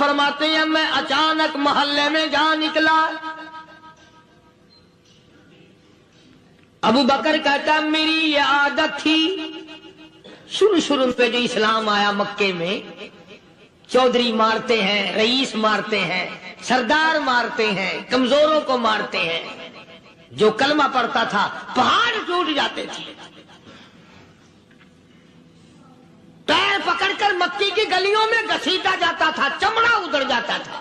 فرماتے ہیں میں اچانک محلے میں جا نکلا. ابو بکر کہتا میری یہ عادت تھی شروع پہ جو اسلام آیا مکے میں، چودھری مارتے ہیں، رئیس مارتے ہیں، سردار مارتے ہیں، کمزوروں کو مارتے ہیں. جو کلمہ پڑھتا تھا پہاڑ ٹوٹ جاتے تھے. پیر پکڑ کر مکی کی گلیوں میں گھسیٹا جاتا تھا، چمڑا ادھڑ جاتا تھا.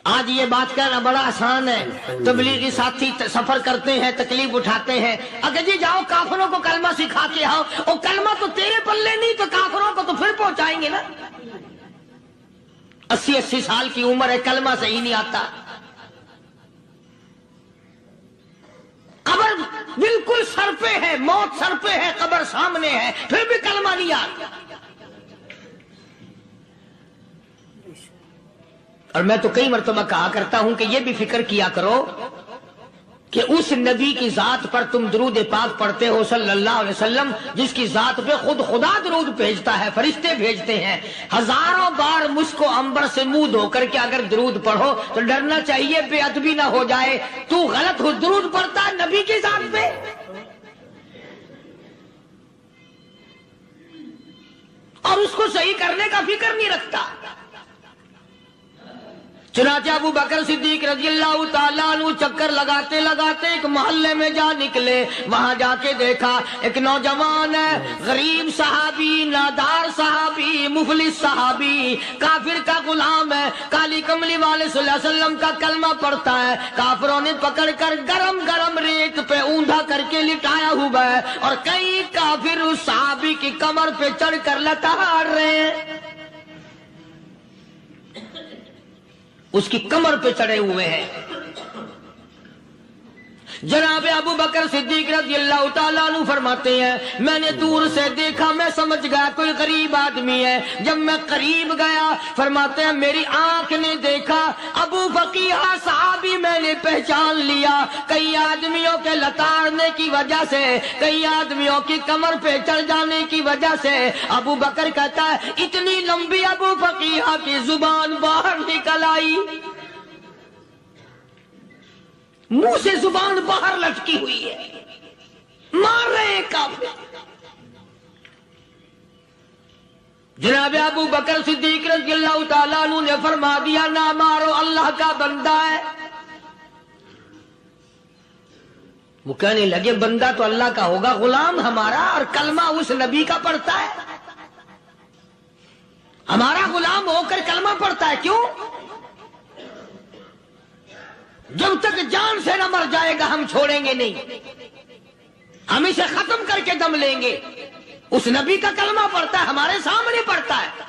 آج یہ بات کہنا بڑا آسان ہے. تبلیغی ساتھی سفر کرتے ہیں، تکلیف اٹھاتے ہیں، اگر جی جاؤ کافروں کو کلمہ سکھا کے آؤ. اور کلمہ تو تیرے پلے نہیں تو کافروں کو تو پھر پہنچائیں گے نا. 80 سال کی عمر ہے، کلمہ صحیح نہیں آتا. قبر بالکل سر پہ ہے، موت سر پہ ہے، قبر سامنے ہے، پھر بھی کلمہ نہیں آتا. اور میں تو کئی مرتبہ کہا کرتا ہوں کہ یہ بھی فکر کیا کرو کہ اس نبی کی ذات پر تم درود پاک پڑھتے ہو صلی اللہ علیہ وسلم، جس کی ذات پہ خود خدا درود بھیجتا ہے، فرشتے بھیجتے ہیں. ہزاروں بار مجھ کو عنبر سے منہ دھو کر کے اگر درود پڑھو تو ڈرنا چاہیے بے ادبی نہ ہو جائے. تو غلط درود پڑھتا ہے نبی کی ذات پہ. اور اس کو صحیح کرنے کا فکر نہیں رکھتا. چنانچہ ابو بکر صدیق رضی اللہ تعالیٰ عنہ چکر لگاتے لگاتے ایک محلے میں جا نکلے. وہاں جا کے دیکھا ایک نوجوان ہے، غریب صحابی، نادار صحابی، مفلس صحابی، کافر کا غلام ہے، کالی کملی والے صلی اللہ علیہ وسلم کا کلمہ پڑھتا ہے. کافروں نے پکڑ کر گرم گرم ریت پہ اوندا کر کے لٹایا ہوا ہے، اور کئی کافر اس صحابی کی کمر پہ چڑھ کر لتاڑ رہے ہیں. اس کی کمر پہ چڑھے ہوئے ہیں. جناب ابو بکر صدیق رضی اللہ تعالیٰ عنہ فرماتے ہیں میں نے دور سے دیکھا، میں سمجھ گیا کوئی غریب آدمی ہے. جب میں قریب گیا فرماتے ہیں میری آنکھ نے دیکھا ابو فقیہ صحابی، میں نے پہچان لیا. کئی آدمیوں کے لتاڑنے کی وجہ سے، کئی آدمیوں کی کمر پہ چڑھ جانے کی وجہ سے ابو بکر کہتا ہے اتنی لمبی ابو فقیہ کی زبان باہر نکل آئی، منہ سے زبان باہر لٹکی ہوئی ہے، مار رہے ہیں کافر. جناب ابو بکر صدیق رضی اللہ تعالیٰ عنہ نے فرما دیا نہ مارو، اللہ کا بندہ ہے. وہ کہنے لگے بندہ تو اللہ کا ہوگا، غلام ہمارا، اور کلمہ اس نبی کا پڑھتا ہے. ہمارا غلام ہو کر کلمہ پڑھتا ہے، کیوں؟ جب تک جان سے نہ مر جائے گا ہم چھوڑیں گے نہیں، ہم اسے ختم کر کے دم لیں گے. اس نبی کا کلمہ پڑھتا ہے، ہمارے سامنے پڑھتا ہے.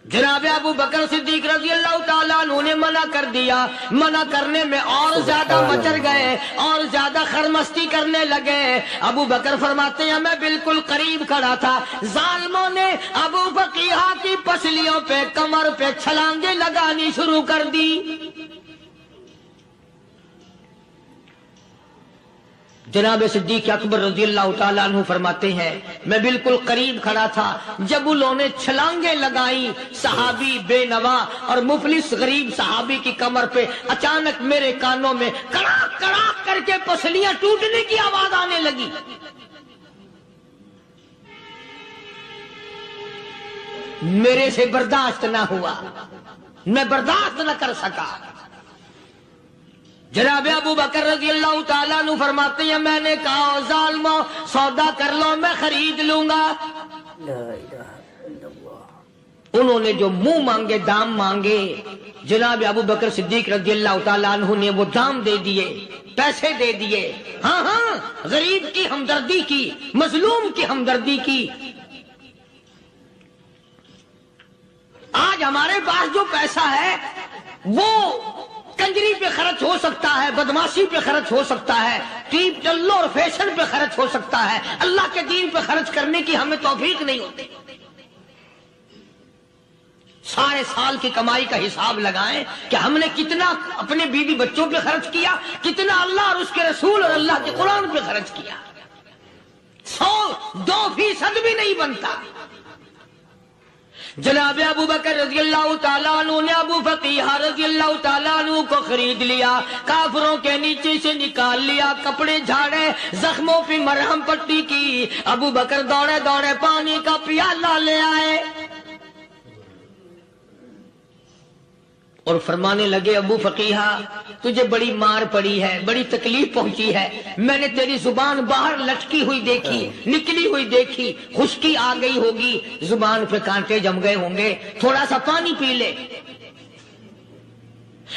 جناب ابو بکر صدیق رضی اللہ تعالیٰ عنہ نے منع کر دیا. منع کرنے میں اور زیادہ مچر گئے، اور زیادہ خرمستی کرنے لگے. ابو بکر فرماتے ہیں میں بالکل قریب کھڑا تھا، ظالموں نے ابو فقیہ کی پسلیوں پہ، کمر پہ چھلانگیں لگانی شروع کر دی. جناب صدیق اکبر رضی اللہ تعالیٰ عنہ فرماتے ہیں میں بالکل قریب کھڑا تھا جب انہوں نے چھلانگیں لگائیں صحابی بے نوا اور مفلس غریب صحابی کی کمر پہ. اچانک میرے کانوں میں کڑاک کڑاک کر کے پسلیاں ٹوٹنے کی آواز آنے لگی. میرے سے برداشت نہ ہوا، میں برداشت نہ کر سکا. جناب ابو بکر رضی اللہ تعالیٰ عنہ فرماتے ہیں میں نے کہا ظالمو سودا کر لو، میں خرید لوں گا. انہوں نے جو منہ مانگے، دام مانگے، جناب ابو بکر صدیق رضی اللہ تعالیٰ عنہ نے وہ دام دے دیے، پیسے دے دیے. ہاں ہاں، غریب کی ہمدردی کی، مظلوم کی ہمدردی کی. آج ہمارے پاس جو پیسہ ہے وہ کنجری پہ خرچ ہو سکتا ہے، بدماشی پہ خرچ ہو سکتا ہے، ٹیپ ٹلو اور فیشن پہ خرچ ہو سکتا ہے. اللہ کے دین پہ خرچ کرنے کی ہمیں توفیق نہیں ہوتی. سارے سال کی کمائی کا حساب لگائیں کہ ہم نے کتنا اپنے بیوی بچوں پہ خرچ کیا، کتنا اللہ اور اس کے رسول اور اللہ کے قرآن پہ خرچ کیا. 100 2% بھی نہیں بنتا۔ جناب ابو بکر رضی اللہ تعالیٰ عنہ نے ابو فقیہ رضی اللہ تعالیٰ عنہ کو خرید لیا، کافروں کے نیچے سے نکال لیا، کپڑے جھاڑے، زخموں پہ مرہم پٹی کی۔ ابو بکر دوڑے دوڑے پانی کا پیالہ لے آئے اور فرمانے لگے ابو فقیہ تجھے بڑی مار پڑی ہے، بڑی تکلیف پہنچی ہے، میں نے تیری زبان باہر لٹکی ہوئی دیکھی، نکلی ہوئی دیکھی، خشکی آ گئی ہوگی، زبان پہ کانٹے جم گئے ہوں گے، تھوڑا سا پانی پی لے۔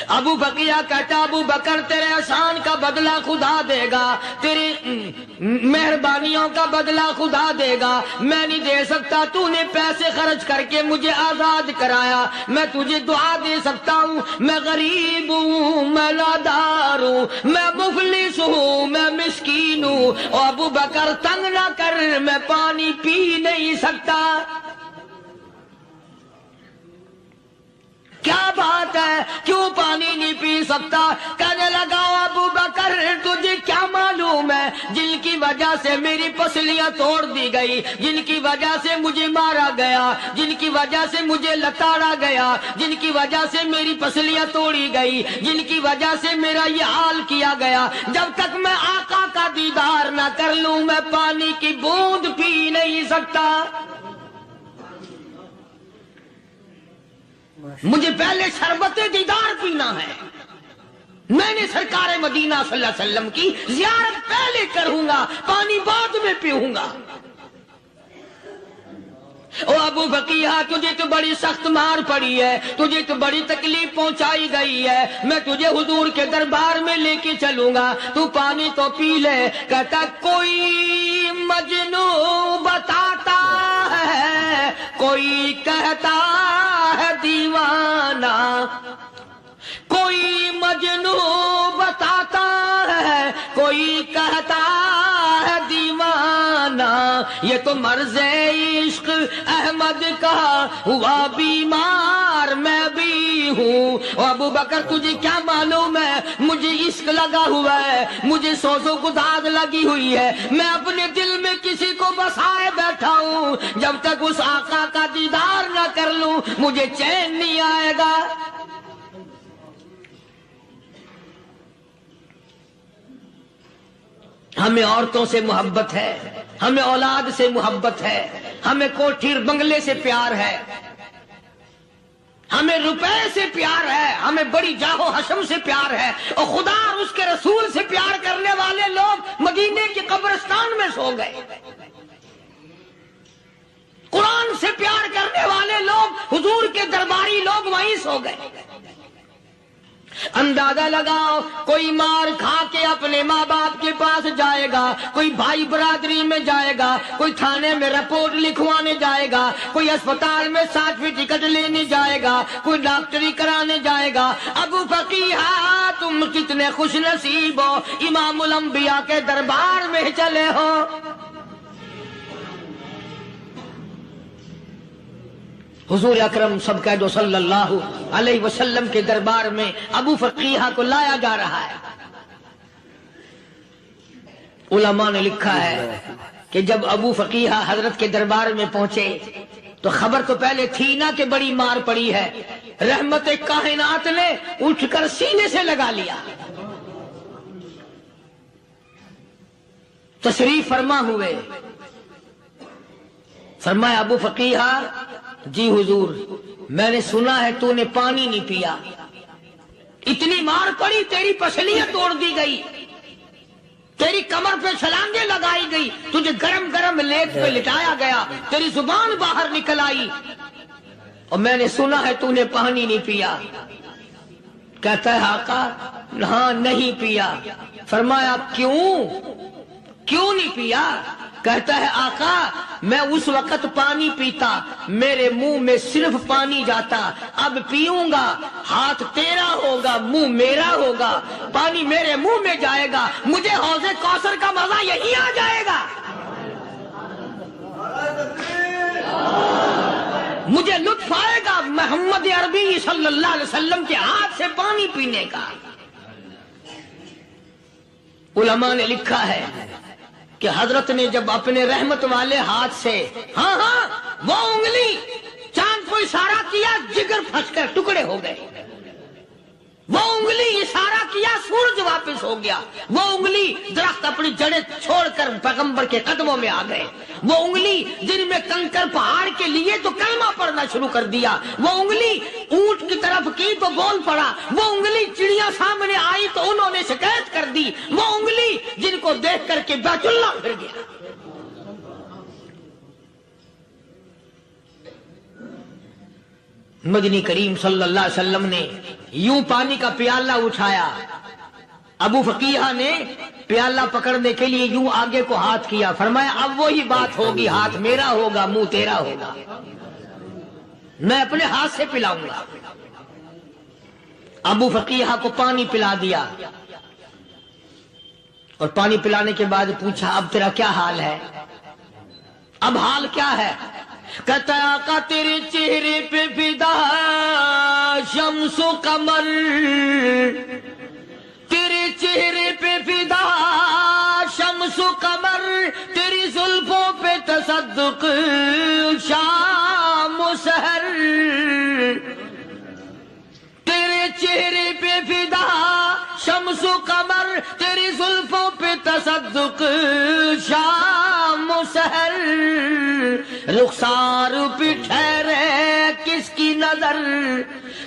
ابو فقیہ کہتا ابو بکر تیرے احسان کا بدلہ خدا دے گا، تیری مہربانیوں کا بدلہ خدا دے گا، میں نہیں دے سکتا، تو نے پیسے خرچ کر کے مجھے آزاد کرایا، میں تجھے دعا دے سکتا ہوں، میں غریب ہوں، میں نادار ہوں، میں مفلس ہوں، میں مسکین ہوں، اور ابو بکر تنگ نہ کر، میں پانی پی نہیں سکتا۔ کیا بات ہے، کیوں پانی نہیں پی سکتا؟ کہنے لگا ابو بکر تجھے کیا معلوم ہے جن کی وجہ سے میری پسلیاں توڑ دی گئی، جن کی وجہ سے مجھے مارا گیا، جن کی وجہ سے مجھے لتاڑا گیا، جن کی وجہ سے میری پسلیاں توڑی گئی، جن کی وجہ سے میرا یہ حال کیا گیا، جب تک میں آقا کا دیدار نہ کر لوں میں پانی کی بوند پی نہیں سکتا۔ مجھے پہلے شربت دیدار پینا ہے، میں نے سرکار مدینہ صلی اللہ علیہ وسلم کی زیارت پہلے کروں گا، پانی بعد میں پیوں گا۔ او ابو فقیہ تجھے تو بڑی سخت مار پڑی ہے، تجھے تو بڑی تکلیف پہنچائی گئی ہے، میں تجھے حضور کے دربار میں لے کے چلوں گا، تو پانی تو پی لے۔ کہتا کوئی مجنون بتاتا ہے، کوئی کہتا ہے دیوانہ، کوئی مجنون بتاتا ہے، کوئی کہتا ہے دیوانہ، یہ تو مرض عشق احمد کا ہوا بیمار میں بھی ہوں۔ اور ابو بکر تجھے کیا معلوم ہے مجھے عشق لگا ہوا ہے، مجھے سوز و گداز لگی ہوئی ہے، میں اپنے دل میں کسی کو بسائے بیٹھا ہوں، جب تک اس آقا کا دیدار نہ کر لوں مجھے چین نہیں آئے گا۔ ہمیں عورتوں سے محبت ہے، ہمیں اولاد سے محبت ہے، ہمیں کوٹھی بنگلے سے پیار ہے، ہمیں روپے سے پیار ہے، ہمیں بڑی جاہ و حشم سے پیار ہے، اور خدا اور اس کے رسول سے پیار کرنے والے لوگ مدینے کے قبرستان میں سو گئے، قرآن سے پیار کرنے والے لوگ حضور کے درباری لوگ وہیں سو گئے۔ اندازہ لگاؤ کوئی مار کھا کے اپنے ماں باپ کے پاس جائے گا، کوئی بھائی برادری میں جائے گا، کوئی تھانے میں رپورٹ لکھوانے جائے گا، کوئی اسپتال میں سرٹیفکیٹ لینے جائے گا، کوئی ڈاکٹری کرانے جائے گا۔ ابو فقیہ تم کتنے خوش نصیب ہو، امام الانبیاء کے دربار میں چلے ہو۔ حضور اکرم سب کہہ دو صلی اللہ علیہ وسلم کے دربار میں ابو فقیہ کو لایا جا رہا ہے۔ علماء نے لکھا ہے کہ جب ابو فقیہ حضرت کے دربار میں پہنچے تو خبر تو پہلے تھی نا کہ بڑی مار پڑی ہے، رحمت کائنات نے اٹھ کر سینے سے لگا لیا، تشریف فرما ہوئے، فرمایا ابو فقیہ جی حضور میں نے سنا ہے تو نے پانی نہیں پیا، اتنی مار پڑی تیری پسلیاں توڑ دی گئی، تیری کمر پہ چھلانگیں لگائی گئی، تجھے گرم گرم لیٹ پہ لٹایا گیا، تیری زبان باہر نکل آئی، اور میں نے سنا ہے تو نے پانی نہیں پیا۔ کہتا ہے آقا ہاں نہیں پیا۔ فرمایا کیوں نہیں پیا؟ کہتا ہے آقا میں اس وقت پانی پیتا میرے منہ میں صرف پانی جاتا، اب پیوں گا ہاتھ تیرا ہوگا منہ میرا ہوگا، پانی میرے منہ میں جائے گا، مجھے حوض کوثر کا مزہ یہی آ جائے گا، مجھے لطف آئے گا محمد عربی صلی اللہ علیہ وسلم کے ہاتھ سے پانی پینے کا۔ علماء نے لکھا ہے کہ حضرت نے جب اپنے رحمت والے ہاتھ سے ہاں وہ انگلی چاند کو اشارہ کیا، جگر پھنس کر ٹکڑے ہو گئے. وہ انگلی اشارہ کیا، سورج واپس ہو گیا. وہ انگلی درخت اپنی جڑیں چھوڑ کر پیغمبر کے قدموں میں آ گئے. وہ انگلی جن میں کنکر پہاڑ کے لیے تو کلمہ پڑھنا شروع کر دیا. وہ انگلی اونٹ کی طرف کی تو بول پڑا. وہ انگلی چڑیا سامنے آئی تو انہوں نے شکایت کر دی. وہ انگلی جن کو دیکھ کر کے بیت اللہ پھر گیا. مدنی کریم صلی اللہ علیہ وسلم نے یوں پانی کا پیالہ اٹھایا. ابو فقیہ نے پیالہ پکڑنے کے لیے یوں آگے کو ہاتھ کیا. فرمایا اب وہی بات ہوگی، ہاتھ میرا ہوگا منہ تیرا ہوگا، میں اپنے ہاتھ سے پلاؤں گا. ابو فقیہ کو پانی پلا دیا اور پانی پلانے کے بعد پوچھا اب تیرا کیا حال ہے؟ اب حال کیا ہے؟ کہتا آقا تیرے چہرے پہ فدا شمس و قمر، تیرے چہرے پہ فدا شمس و قمر، تیری زلفوں پہ تصدق شام و سحر. تیرے چہرے پہ فدا شمس و قمر، تیری زلفوں پہ تصدق شام و سحر. رخسار پہ ٹھہرے کس کی نظر،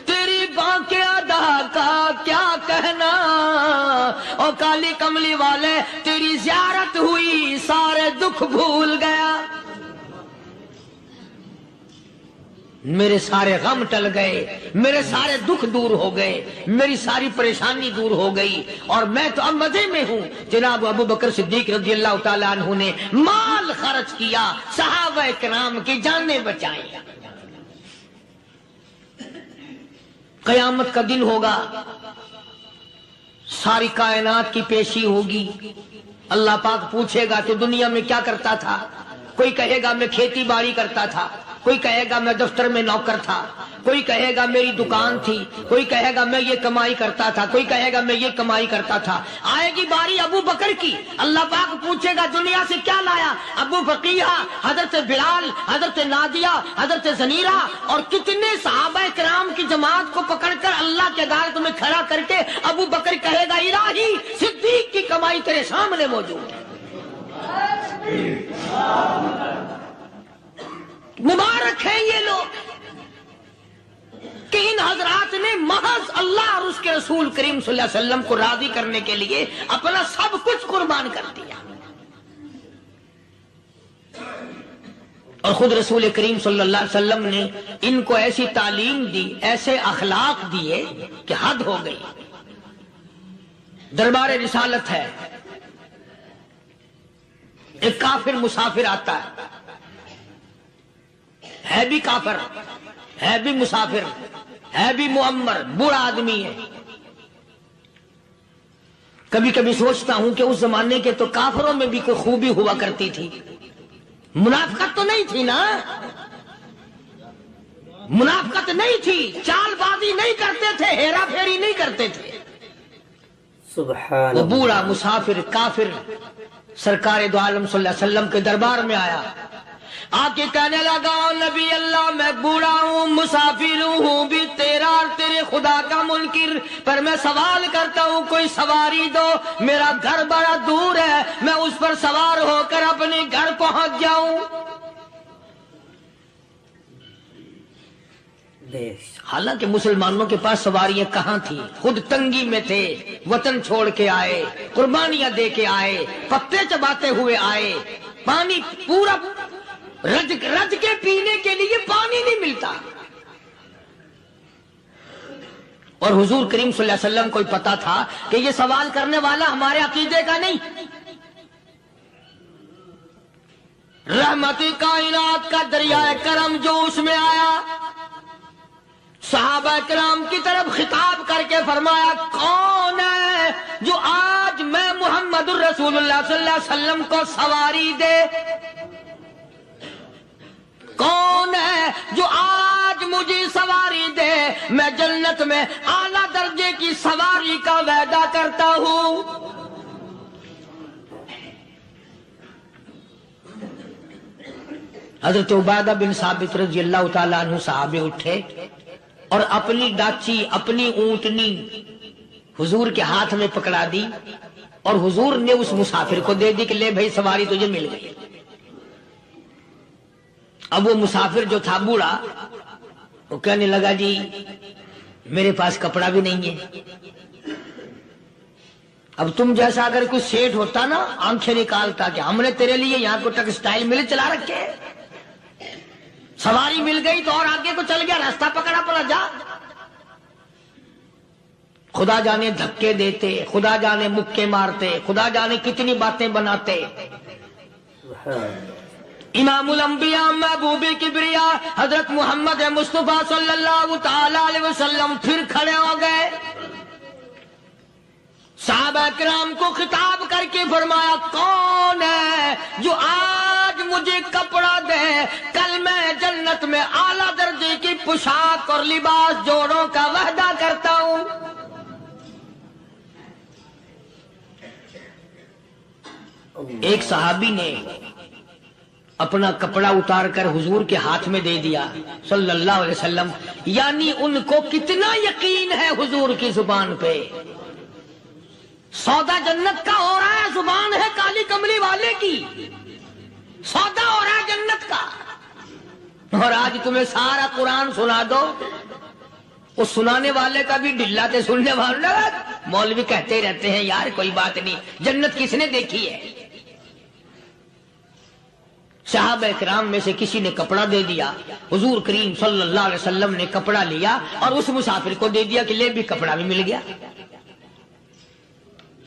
تیری بانکے ادا کا کیا کہنا. اور کالی کملی والے تیری زیارت ہوئی سارے دکھ بھول گیا. میرے سارے غم ٹل گئے، میرے سارے دکھ دور ہو گئے، میری ساری پریشانی دور ہو گئی اور میں تو اب مزے میں ہوں. جناب ابو بکر صدیق رضی اللہ تعالیٰ عنہ نے مال خرچ کیا، صحابہ کرام کی جانیں بچائیں. قیامت کا دن ہوگا، ساری کائنات کی پیشی ہوگی. اللہ پاک پوچھے گا کہ دنیا میں کیا کرتا تھا؟ کوئی کہے گا میں کھیتی باڑی کرتا تھا، کوئی کہے گا میں دفتر میں نوکر تھا، کوئی کہے گا میری دکان تھی، کوئی کہے گا میں یہ کمائی کرتا تھا، کوئی کہے گا میں یہ کمائی کرتا تھا. آئے گی باری ابو بکر کی. اللہ پاک پوچھے گا دنیا سے کیا لایا؟ ابو فقیہ، حضرت بلال، حضرت نادیہ، حضرت زنیرہ اور کتنے صحابہ کرام کی جماعت کو پکڑ کر اللہ کے عدالت میں کھڑا کر کے ابو بکر کہے گا الہی صدیق کی کمائی تیرے سامنے موجود ہے. مبارک ہیں یہ لوگ کہ ان حضرات نے محض اللہ اور اس کے رسول کریم صلی اللہ علیہ وسلم کو راضی کرنے کے لیے اپنا سب کچھ قربان کر دیا. اور خود رسول کریم صلی اللہ علیہ وسلم نے ان کو ایسی تعلیم دی، ایسے اخلاق دیے کہ حد ہو گئی. دربار رسالت ہے، ایک کافر مسافر آتا ہے بھی کافر، ہے بھی مسافر، ہے بھی معمر، بوڑھا آدمی ہے. کبھی کبھی سوچتا ہوں کہ اس زمانے کے تو کافروں میں بھی کوئی خوبی ہوا کرتی تھی. منافقت تو نہیں تھی نا، منافقت نہیں تھی، چال بازی نہیں کرتے تھے، ہیرا پھیری نہیں کرتے تھے. سبحان وہ بوڑھا مسافر کافر سرکار دو عالم صلی اللہ علیہ وسلم کے دربار میں آیا، آ کے کہنے لگا نبی اللہ میں بوڑھا ہوں، مسافر ہوں بھی تیرا اور تیرے خدا کا منکر، پر میں سوال کرتا ہوں کوئی سواری دو، میرا گھر بڑا دور ہے، میں اس پر سوار ہو کر اپنے گھر پہنچ جاؤں. حالانکہ مسلمانوں کے پاس سواریاں کہاں تھی، خود تنگی میں تھے، وطن چھوڑ کے آئے، قربانیاں دے کے آئے، پتے چباتے ہوئے آئے، پانی پورا رج کے پینے کے لیے پانی نہیں ملتا. اور حضور کریم صلی اللہ علیہ وسلم کو پتا تھا کہ یہ سوال کرنے والا ہمارے عقیدے کا نہیں، رحمت کائنات کا دریائے کرم جو اس میں آیا. صحابہ کرام کی طرف خطاب کر کے فرمایا کون ہے جو آج میں محمد الرسول اللہ صلی اللہ علیہ وسلم کو سواری دے؟ کون ہے جو آج مجھے سواری دے؟ میں جنت میں اعلیٰ درجے کی سواری کا وعدہ کرتا ہوں. حضرت عبادہ بن ثابت رضی اللہ تعالیٰ عنہ صحابے اٹھے اور اپنی ڈاچی اپنی اونٹنی حضور کے ہاتھ میں پکڑا دی اور حضور نے اس مسافر کو دے دی کہ لے بھائی سواری تجھے مل گئی۔ اب وہ مسافر جو تھا بوڑھا وہ کہنے لگا جی میرے پاس کپڑا بھی نہیں ہے۔ اب تم جیسا اگر کوئی سیٹ ہوتا نا آنکھیں نکالتا کہ ہم نے تیرے لیے یہاں کو ٹیکسٹائل مل چلا رکھے، سواری مل گئی تو اور آگے کو چل گیا، راستہ پکڑا پڑا جا۔ خدا جانے دھکے دیتے، خدا جانے مکے مارتے، خدا جانے کتنی باتیں بناتے۔ امام الانبیاء محبوب کبریا حضرت محمد مصطفیٰ صلی اللہ تعالی علیہ وسلم پھر کھڑے ہو گئے، صحابہ کرام کو خطاب کر کے فرمایا کون ہے جو آج مجھے کپڑا دے، کل میں جنت میں اعلیٰ درجے کی پوشاک اور لباس جوڑوں کا وعدہ کرتا ہوں۔ ایک صحابی نے اپنا کپڑا اتار کر حضور کے ہاتھ میں دے دیا صلی اللہ علیہ وسلم، یعنی ان کو کتنا یقین ہے حضور کی زبان پہ۔ سودا جنت کا ہو رہا ہے، زبان ہے کالی کملی والے کی، سودا ہو رہا ہے جنت کا۔ اور آج تمہیں سارا قرآن سنا دو، وہ سنانے والے کا بھی ڈلا تھے، سننے والے مولوی کہتے رہتے ہیں یار کوئی بات نہیں، جنت کس نے دیکھی ہے۔ صحابہ کرام میں سے کسی نے کپڑا دے دیا، حضور کریم صلی اللہ علیہ وسلم نے کپڑا لیا اور اس مسافر کو دے دیا کہ لے بھی کپڑا بھی مل گیا۔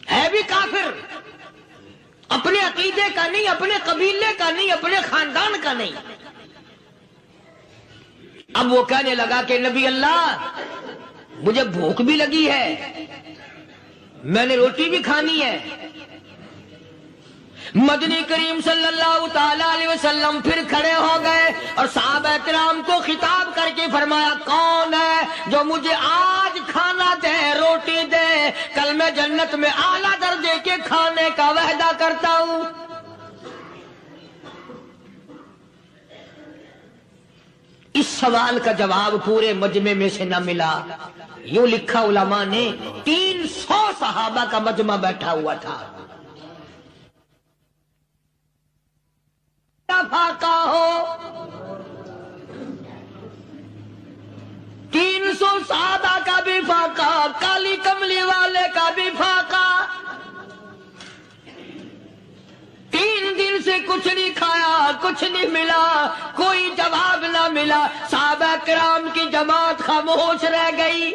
ہے بھی کافر، اپنے عقیدے کا نہیں، اپنے قبیلے کا نہیں، اپنے خاندان کا نہیں۔ اب وہ کہنے لگا کہ نبی اللہ مجھے بھوک بھی لگی ہے، میں نے روٹی بھی کھانی ہے۔ مدنی کریم صلی اللہ تعالی علیہ وسلم پھر کھڑے ہو گئے اور صحابہ کرام کو خطاب کر کے فرمایا کون ہے جو مجھے آج کھانا دے، روٹی دے، کل میں جنت میں اعلیٰ درجے کے کھانے کا وعدہ کرتا ہوں۔ اس سوال کا جواب پورے مجمع میں سے نہ ملا۔ یوں لکھا علماء نے 300 صحابہ کا مجمع بیٹھا ہوا تھا۔ فاقہ ہو 300 صحابہ کا بھی فاقہ، کالی کملی والے کا بھی فاقہ۔ 3 دن سے کچھ نہیں کھایا، کچھ نہیں ملا، کوئی جواب نہ ملا، صحابہ کرام کی جماعت خاموش رہ گئی۔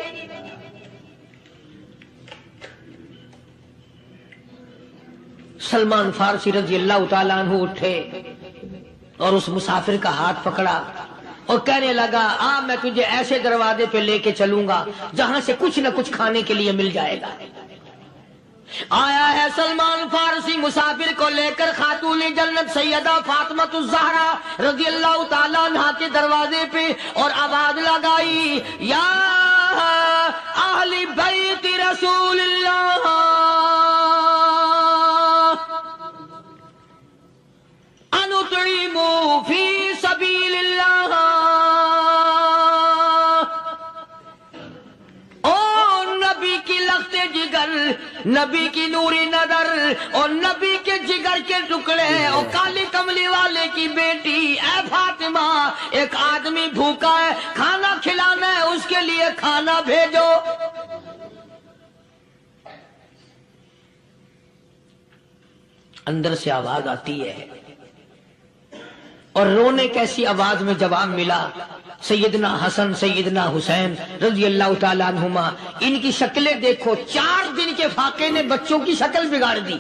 سلمان فارسی رضی اللہ تعالیٰ عنہ اٹھے اور اس مسافر کا ہاتھ پکڑا اور کہنے لگا میں تجھے ایسے دروازے پہ لے کے چلوں گا جہاں سے کچھ نہ کچھ کھانے کے لیے مل جائے گا۔ آیا ہے سلمان فارسی مسافر کو لے کر خاتون جنت سیدہ فاطمہ الزہرا رضی اللہ تعالیٰ عنہا کے دروازے پہ اور آواز لگائی یا اہل بیت رسول اللہ انطعموا فی سبیل اللہ۔ او نبی کی لخت جگر، نبی کی نوری نظر اور نبی کے جگر کے ٹکڑے اور کالی کملی والے کی بیٹی اے فاطمہ، ایک آدمی بھوکا ہے، کھانا کھلانا ہے، اس کے لیے کھانا بھیجو۔ اندر سے آواز آتی ہے اور رونے کیسی آواز میں جواب ملا، سیدنا حسن سیدنا حسین رضی اللہ تعالیٰ عنہما، ان کی شکلیں دیکھو، 4 دن کے فاقے نے بچوں کی شکل بگاڑ دی۔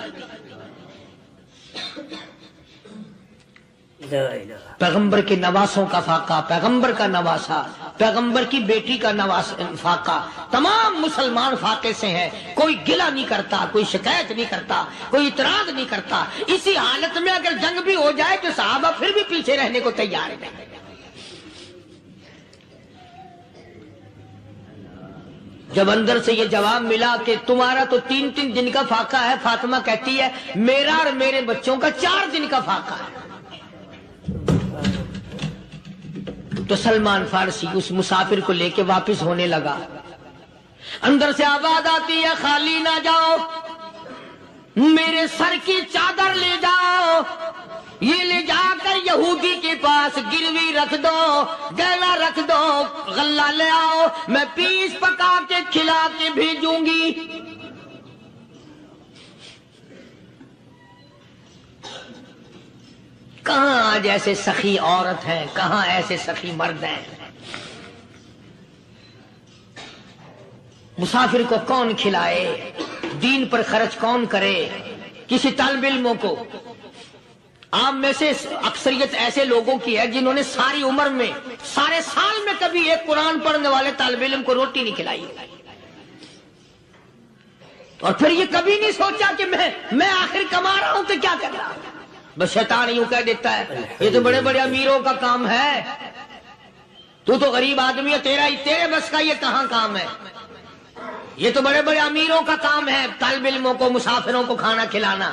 پیغمبر کے نواسوں کا فاقہ، پیغمبر کا نواسا، پیغمبر کی بیٹی کا فاقہ، تمام مسلمان فاقے سے ہیں، کوئی گلہ نہیں کرتا، کوئی شکایت نہیں کرتا، کوئی اعتراض نہیں کرتا۔ اسی حالت میں اگر جنگ بھی ہو جائے تو صحابہ پھر بھی پیچھے رہنے کو تیار ہیں۔ جب اندر سے یہ جواب ملا کہ تمہارا تو 3 دن کا فاقہ ہے، فاطمہ کہتی ہے میرا اور میرے بچوں کا 4 دن کا فاقہ ہے۔ تو سلمان فارسی اس مسافر کو لے کے واپس ہونے لگا. اندر سے آواز آتی ہے خالی نہ جاؤ، میرے سر کی چادر لے جاؤ، یہ لے جا کر یہودی کے پاس گروی رکھ دو، گہنا رکھ دو، غلہ لے آؤ، میں پیس پکا کے کھلا کے بھیجوں گی. کہاں آج ایسے سخی عورت ہیں، کہاں ایسے سخی مرد ہیں. مسافر کو کون کھلائے، دین پر خرچ کون کرے. کسی طالب علموں کو، آپ میں سے اکثریت ایسے لوگوں کی ہے جنہوں نے ساری عمر میں، سارے سال میں کبھی ایک قرآن پڑھنے والے طالب علم کو روٹی نہیں کھلائی، اور پھر یہ کبھی نہیں سوچا کہ میں آخر کما رہا ہوں تو کیا کر رہا ہوں. بس شیطان یوں کہہ دیتا ہے یہ تو بڑے بڑے امیروں کا کام ہے، تو غریب آدمی ہے، تیرے بس کا یہ کہاں کام ہے. یہ تو بڑے بڑے امیروں کا کام ہے طالب علموں کو، مسافروں کو کھانا کھلانا.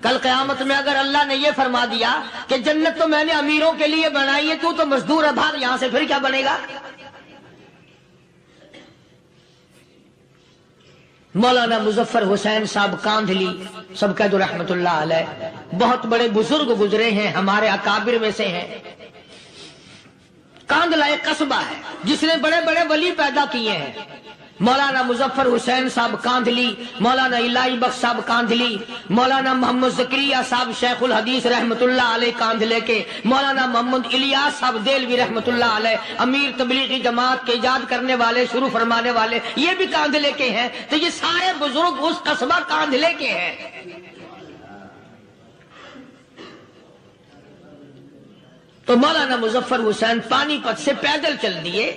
کل قیامت میں اگر اللہ نے یہ فرما دیا کہ جنت تو میں نے امیروں کے لیے بنائی ہے، تو مزدور ہے بھاگ یہاں سے، پھر کیا بنے گا. مولانا مظفر حسین صاحب کاندھلی سب کہہ دو رحمت اللہ علیہ، بہت بڑے بزرگ گزرے ہیں، ہمارے اکابر میں سے ہیں. کاندھلا ایک قصبہ ہے جس نے بڑے بڑے ولی پیدا کیے ہیں. مولانا مظفر حسین صاحب کاندھلی، مولانا الہی بخش صاحب کاندھلی، مولانا محمد زکریا صاحب شیخ الحدیث رحمت اللہ علیہ کاندھلے کے، مولانا محمد الیاس صاحب دہلوی رحمت اللہ علیہ امیر تبلیغی جماعت کے ایجاد کرنے والے، شروع فرمانے والے، یہ بھی کاندھلے کے ہیں. تو یہ سارے بزرگ اس قصبہ کاندھلے کے ہیں. تو مولانا مظفر حسین پانی پت سے پیدل چل دیے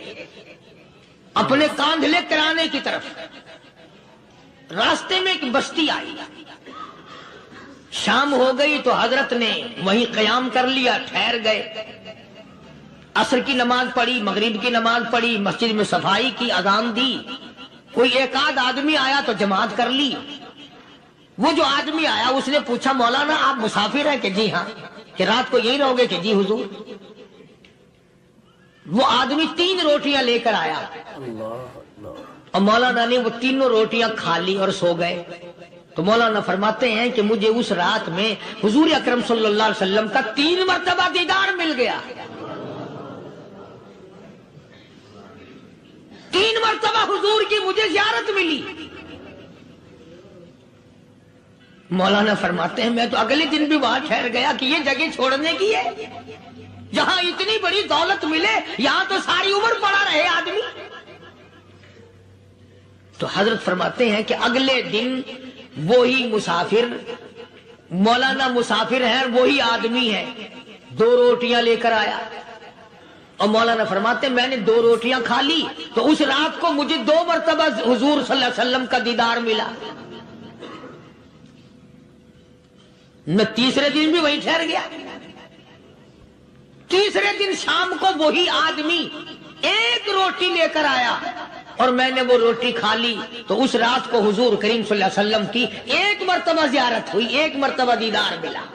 اپنے کاندھلے کرانے کی طرف. راستے میں ایک بستی آئی، شام ہو گئی تو حضرت نے وہیں قیام کر لیا، ٹھہر گئے. عصر کی نماز پڑھی، مغرب کی نماز پڑھی، مسجد میں صفائی کی، اذان دی. کوئی ایک آدھ آدمی آیا تو جماعت کر لی. وہ جو آدمی آیا اس نے پوچھا مولانا آپ مسافر ہیں؟ کہ جی ہاں. کہ رات کو یہی رہو گے؟ کہ جی حضور. وہ آدمی 3 روٹیاں لے کر آیا اور مولانا نے وہ تینوں روٹیاں کھا لی اور سو گئے. تو مولانا فرماتے ہیں کہ مجھے اس رات میں حضور اکرم صلی اللہ علیہ وسلم کا 3 مرتبہ دیدار مل گیا. 3 مرتبہ حضور کی مجھے زیارت ملی. مولانا فرماتے ہیں میں تو اگلے دن بھی وہاں ٹھہر گیا کہ یہ جگہ چھوڑنے کی ہے، جہاں اتنی بڑی دولت ملے یہاں تو ساری عمر پڑا رہے آدمی. تو حضرت فرماتے ہیں کہ اگلے دن وہی مسافر، مولانا مسافر ہیں، وہی آدمی ہے، 2 روٹیاں لے کر آیا. اور مولانا فرماتے ہیں میں نے 2 روٹیاں کھا لی تو اس رات کو مجھے 2 مرتبہ حضور صلی اللہ علیہ وسلم کا دیدار ملا. میں تیسرے دن بھی وہیں ٹھہر گیا. تیسرے دن شام کو وہی آدمی 1 روٹی لے کر آیا اور میں نے وہ روٹی کھا لی. تو اس رات کو حضور کریم صلی اللہ علیہ وسلم کی 1 مرتبہ زیارت ہوئی، 1 مرتبہ دیدار ملا.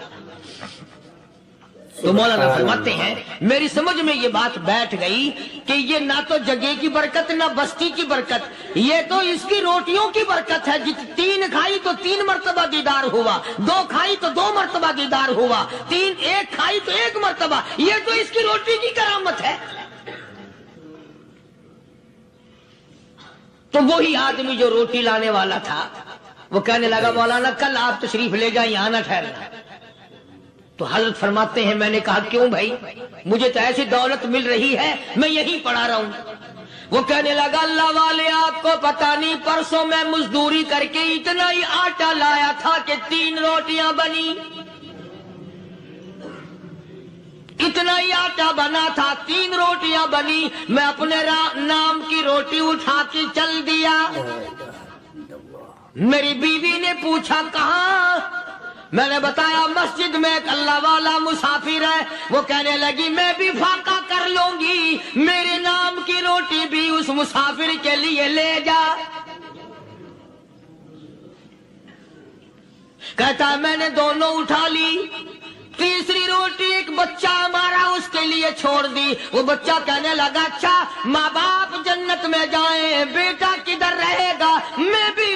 تو مولانا فرماتے ہیں میری سمجھ میں یہ بات بیٹھ گئی کہ یہ نہ تو جگہ کی برکت نہ بستی کی برکت، یہ تو اس کی روٹیوں کی برکت ہے. 3 کھائی تو 3 مرتبہ دیدار ہوا، 2 کھائی تو 2 مرتبہ دیدار ہوا، 1 کھائی تو 1 مرتبہ. یہ تو اس کی روٹی کی کرامت ہے. تو وہی آدمی جو روٹی لانے والا تھا وہ کہنے لگا مولانا کل آپ تشریف لے جائیں، یہاں نہ ٹھہرنا. تو حضرت فرماتے ہیں میں نے کہا کیوں بھائی، مجھے تو ایسی دولت مل رہی ہے میں یہیں پڑا رہا ہوں. وہ کہنے لگا اللہ والے آپ کو پتہ نہیں، پرسوں میں مزدوری کر کے اتنا ہی آٹا لایا تھا کہ 3 روٹیاں بنی. اتنا ہی آٹا بنا تھا، 3 روٹیاں بنی. میں اپنے نام کی روٹی اٹھا کے چل دیا. میری بیوی نے پوچھا کہاں؟ میں نے بتایا مسجد میں ایک اللہ والا مسافر ہے. وہ کہنے لگی میں بھی فاقہ کر لوں گی، میرے نام کی روٹی بھی اس مسافر کے لیے لے جا. کہتا ہے میں نے دونوں اٹھا لی. تیسری روٹی ایک بچہ ہمارا اس کے لیے چھوڑ دی. وہ بچہ کہنے لگا اچھا ماں باپ جنت میں جائیں بیٹا کدھر رہے گا, میں بھی